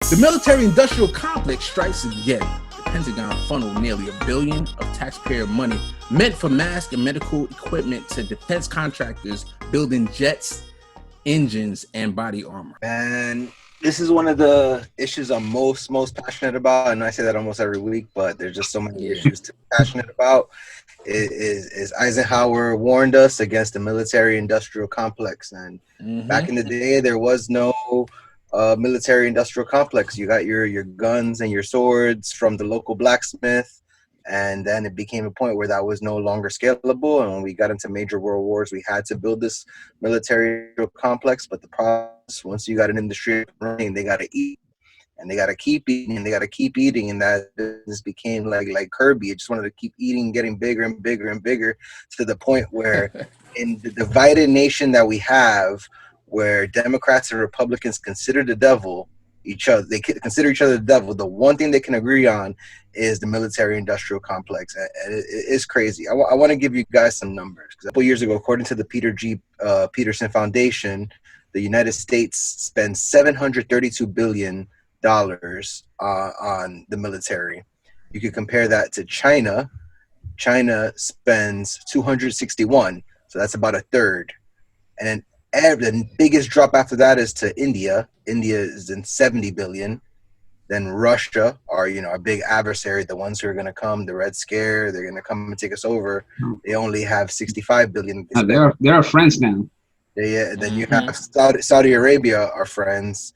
The military-industrial complex strikes again. The Pentagon funneled nearly $1 billion of taxpayer money meant for mask and medical equipment to defense contractors building jets, engines, and body armor. And this is one of the issues I'm most passionate about. And I say that almost every week, but there's just so many issues to be passionate about. Is Eisenhower warned us against the military-industrial complex. And back in the day, there was no military-industrial complex. You got your guns and your swords from the local blacksmith. And then it became a point where that was no longer scalable. And when we got into major world wars, we had to build this military complex. But the problem is, once you got an industry running, they got to eat. And they got to keep eating, and they got to keep eating. And that business became like Kirby. It just wanted to keep eating, getting bigger and bigger and bigger, to the point where in the divided nation that we have, where Democrats and Republicans consider the devil, they consider each other the devil, the one thing they can agree on is the military-industrial complex. And it's crazy. I want to give you guys some numbers. A couple years ago, according to the Peterson Foundation, the United States spends $732 billion on the military. You could compare that to China. China spends 261, so that's about a third. And the biggest drop after that is to India. India is in 70 billion. Then Russia, our big adversary, the ones who are going to come, the Red Scare, they're going to come and take us over. They only have 65 billion. They're our friends now. Yeah, and then you have Saudi Arabia, our friends,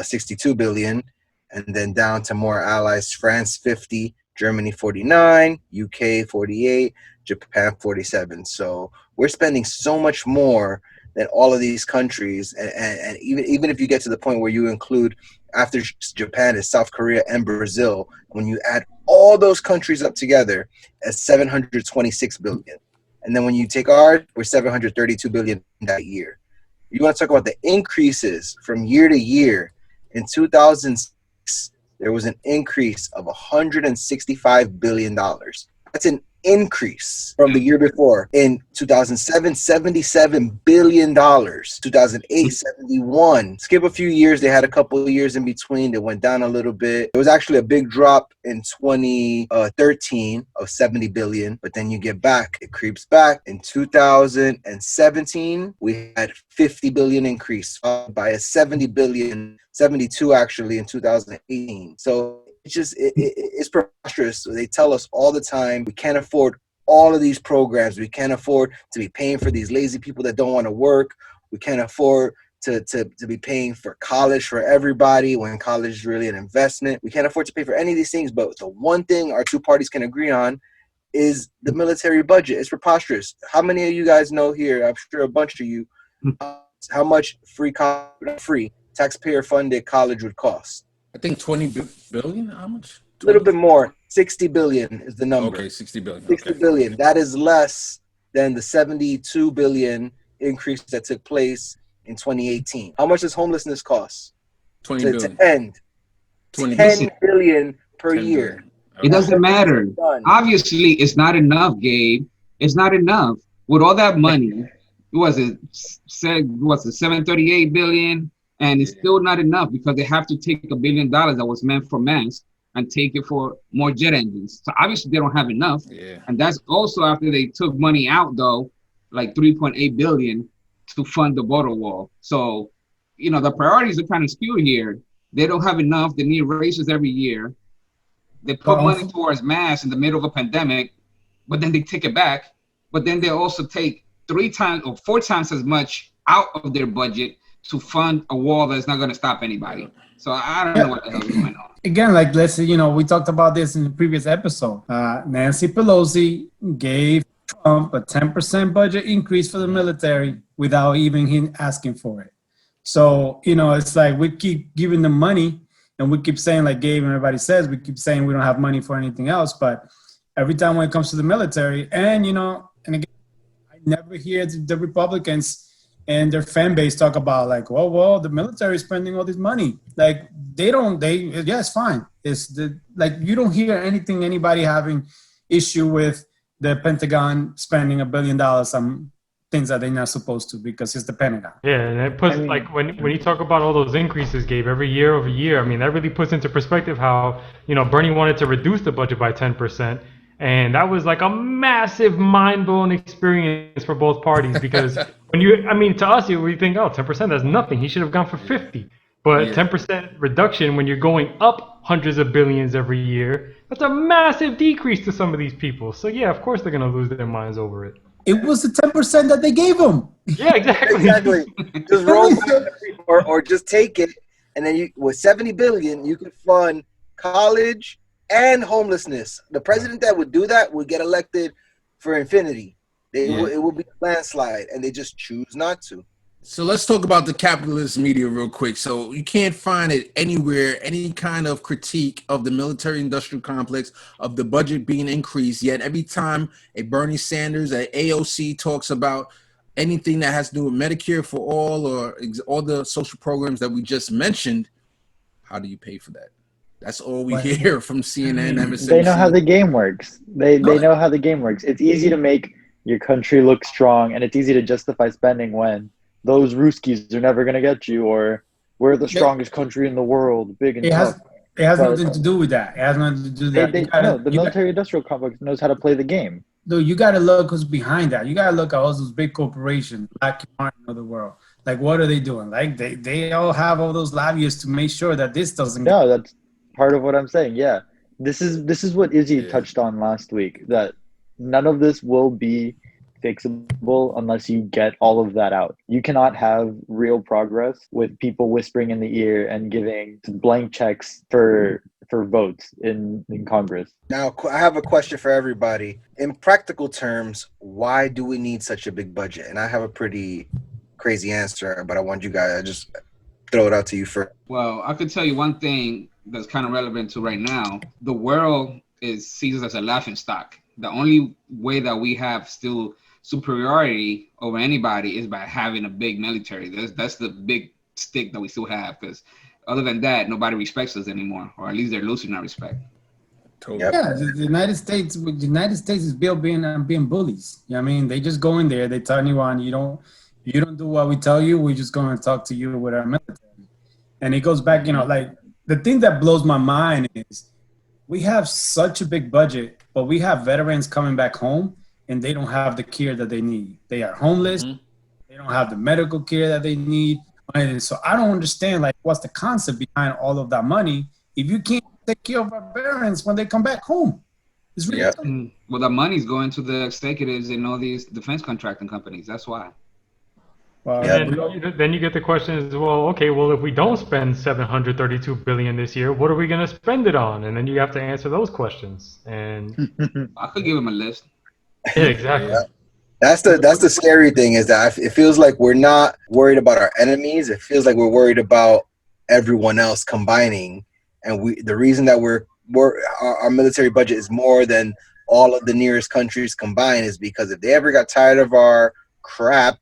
62 billion. And then down to more allies, France 50, Germany 49, UK 48, Japan 47. So we're spending so much more than all of these countries, and even if you get to the point where you include, after Japan, is South Korea and Brazil, when you add all those countries up together, it's 726 billion. And then when you take ours, we're 732 billion that year. You want to talk about the increases from year to year. In 2006, there was an increase of $165 billion. That's an increase from the year before. In 2007, $77 billion. 2008, 71. Skip a few years. They had a couple of years in between. They went down a little bit. There was actually a big drop in 2013 of 70 billion, but then you get back, it creeps back. In 2017, we had 50 billion increase, followed by a 70 billion, 72 actually in 2018. So it's preposterous. They tell us all the time we can't afford all of these programs. We can't afford to be paying for these lazy people that don't want to work. We can't afford to be paying for college for everybody when college is really an investment. We can't afford to pay for any of these things. But the one thing our two parties can agree on is the military budget. It's preposterous. How many of you guys know here? I'm sure a bunch of you. How much free taxpayer-funded college would cost? I think 20 billion. How much? 20? A little bit more. 60 billion is the number. Okay, 60 billion. 60 billion. That is less than the 72 billion increase that took place in 2018. How much does homelessness cost? 20 billion. To end. 10 billion per year. Billion. It doesn't matter. Obviously, it's not enough, Gabe. It's not enough. With all that money, was it 738 billion? And it's still not enough because they have to take $1 billion that was meant for masks and take it for more jet engines. So obviously they don't have enough. Yeah. And that's also after they took money out, though, like 3.8 billion to fund the border wall. So, the priorities are kind of skewed here. They don't have enough. They need raises every year. They put money towards masks in the middle of a pandemic, but then they take it back. But then they also take 3 times or 4 times as much out of their budget to fund a wall that's not going to stop anybody. So I don't know what the hell is going on. Again, like, let's say, we talked about this in the previous episode. Nancy Pelosi gave Trump a 10% budget increase for the military without even him asking for it. So, it's like we keep giving them money and we keep saying, like Gabe and everybody says, we keep saying we don't have money for anything else. But every time when it comes to the military, and again, I never hear the Republicans and their fan base talk about like, well, the military is spending all this money. Like it's fine. You don't hear anybody having issue with the Pentagon spending $1 billion on things that they're not supposed to because it's the Pentagon. Yeah, and it puts like when you talk about all those increases, Gabe, every year over year. I mean, that really puts into perspective how Bernie wanted to reduce the budget by 10%, and that was like a massive, mind-blowing experience for both parties because to us, we think, oh, 10%, that's nothing. He should have gone for 50. But 10% reduction when you're going up hundreds of billions every year, that's a massive decrease to some of these people. So yeah, of course they're gonna lose their minds over it. It was the 10% that they gave them. Yeah, exactly. Just roll back, or just take it, and then with 70 billion, you could fund college and homelessness. The president that would do that would get elected for infinity. It would be a landslide, and they just choose not to. So let's talk about the capitalist media real quick. So you can't find it anywhere, any kind of critique of the military-industrial complex, of the budget being increased. Yet every time a Bernie Sanders, a AOC talks about anything that has to do with Medicare for all or all the social programs that we just mentioned, how do you pay for that? That's all we hear from CNN, MSNBC. They know how the game works. They know how the game works. It's easy to make your country look strong, and it's easy to justify spending when those Ruskies are never going to get you, or we're the strongest country in the world, big and tough. It has nothing to do with that. It has nothing to do with that. The military-industrial complex knows how to play the game. No, you got to look who's behind that. You got to look at all those big corporations, Lockheed Martin of the world. Like, what are they doing? Like, they all have all those lobbyists to make sure that this doesn't. No, that's part of what I'm saying. Yeah, this is what Izzy touched on last week. That none of this will be fixable unless you get all of that out. You cannot have real progress with people whispering in the ear and giving blank checks for votes in Congress. Now, I have a question for everybody. In practical terms, why do we need such a big budget? And I have a pretty crazy answer, but I want you guys to just throw it out to you first. Well, I could tell you one thing that's kind of relevant to right now. The world sees us as a laughingstock. The only way that we have still superiority over anybody is by having a big military. That's the big stick that we still have, because other than that, nobody respects us anymore, or at least they're losing our respect. Totally. Yeah, the United States is built being bullies. You know what I mean? They just go in there, they turn you on. You don't do what we tell you. We're just going to talk to you with our military. And it goes back, like the thing that blows my mind is we have such a big budget, but we have veterans coming back home and they don't have the care that they need. They are homeless. Mm-hmm. They don't have the medical care that they need. And so I don't understand, like, what's the concept behind all of that money if you can't take care of our veterans when they come back home? It's really Well, the money's going to the executives in all these defense contracting companies. That's why. Then you get the question as well, okay, well, if we don't spend $732 billion this year, what are we going to spend it on? And then you have to answer those questions. And I could give them a list. Yeah, exactly. Yeah. That's the scary thing, is that it feels like we're not worried about our enemies. It feels like we're worried about everyone else combining. And the reason that our military budget is more than all of the nearest countries combined is because if they ever got tired of our crap,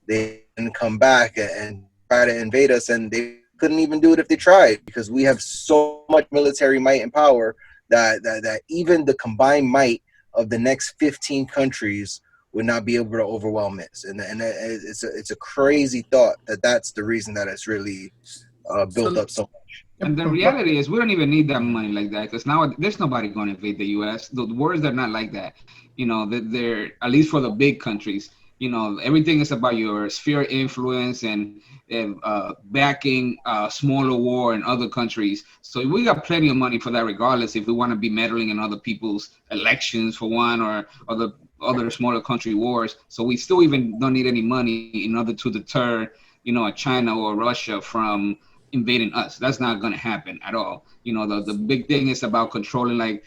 they can come back and try to invade us, and they couldn't even do it if they tried, because we have so much military might and power that even the combined might of the next 15 countries would not be able to overwhelm it. And it's a crazy thought that's the reason that it's really built up so much. And the reality is we don't even need that money like that, because now there's nobody going to invade the U.S. The wars are not like that. They're, at least for the big countries, everything is about your sphere of influence and backing smaller war in other countries. So we got plenty of money for that, regardless if we want to be meddling in other people's elections for one, or other smaller country wars. So we still even don't need any money in order to deter, China or Russia from invading us. That's not going to happen at all. The big thing is about controlling,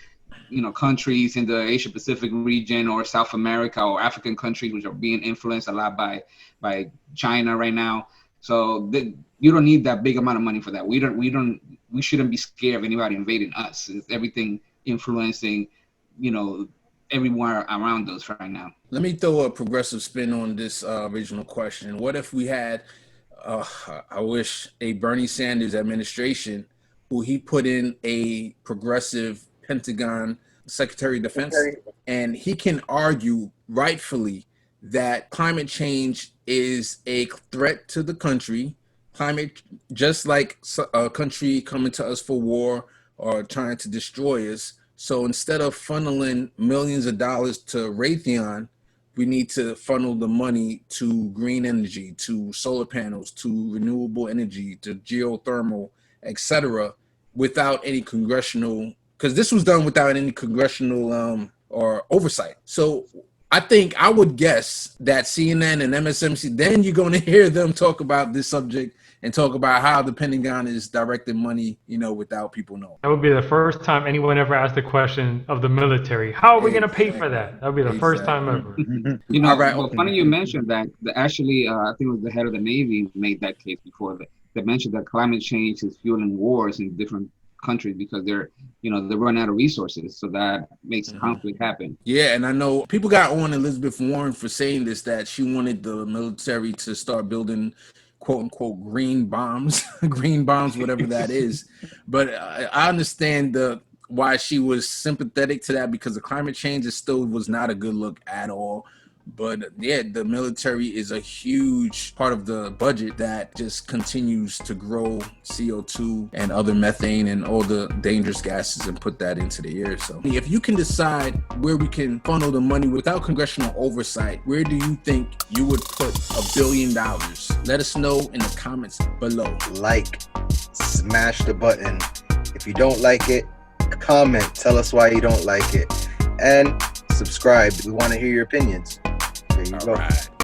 countries in the Asia Pacific region, or South America, or African countries, which are being influenced a lot by China right now. So you don't need that big amount of money for that. We shouldn't be scared of anybody invading us. It's everything influencing, everywhere around us right now. Let me throw a progressive spin on this original question. What if we had, I wish, a Bernie Sanders administration who he put in a progressive Pentagon Secretary of Defense, and he can argue rightfully that climate change is a threat to the country. Climate, just like a country coming to us for war or trying to destroy us. So instead of funneling millions of dollars to Raytheon, we need to funnel the money to green energy, to solar panels, to renewable energy, to geothermal, etc., without any congressional, because this was done without any congressional or oversight. So I think I would guess that CNN and MSNBC, then you're going to hear them talk about this subject and talk about how the Pentagon is directing money, without people knowing. That would be the first time anyone ever asked the question of the military. How are we going to pay for that? That would be the first time ever. All right. Well, funny you mentioned that. Actually, I think it was the head of the Navy made that case before. That mentioned that climate change is fueling wars in different countries because they run out of resources, so that makes conflict happen. Yeah, and I know people got on Elizabeth Warren for saying this, that she wanted the military to start building quote unquote green bombs, whatever that is. But I understand why she was sympathetic to that, because the climate change still was not a good look at all. But yeah, the military is a huge part of the budget that just continues to grow CO2 and other methane and all the dangerous gases and put that into the air. So if you can decide where we can funnel the money without congressional oversight, where do you think you would put $1 billion? Let us know in the comments below. Like, smash the button. If you don't like it, comment. Tell us why you don't like it. And subscribe. We want to hear your opinions. There you go. Right.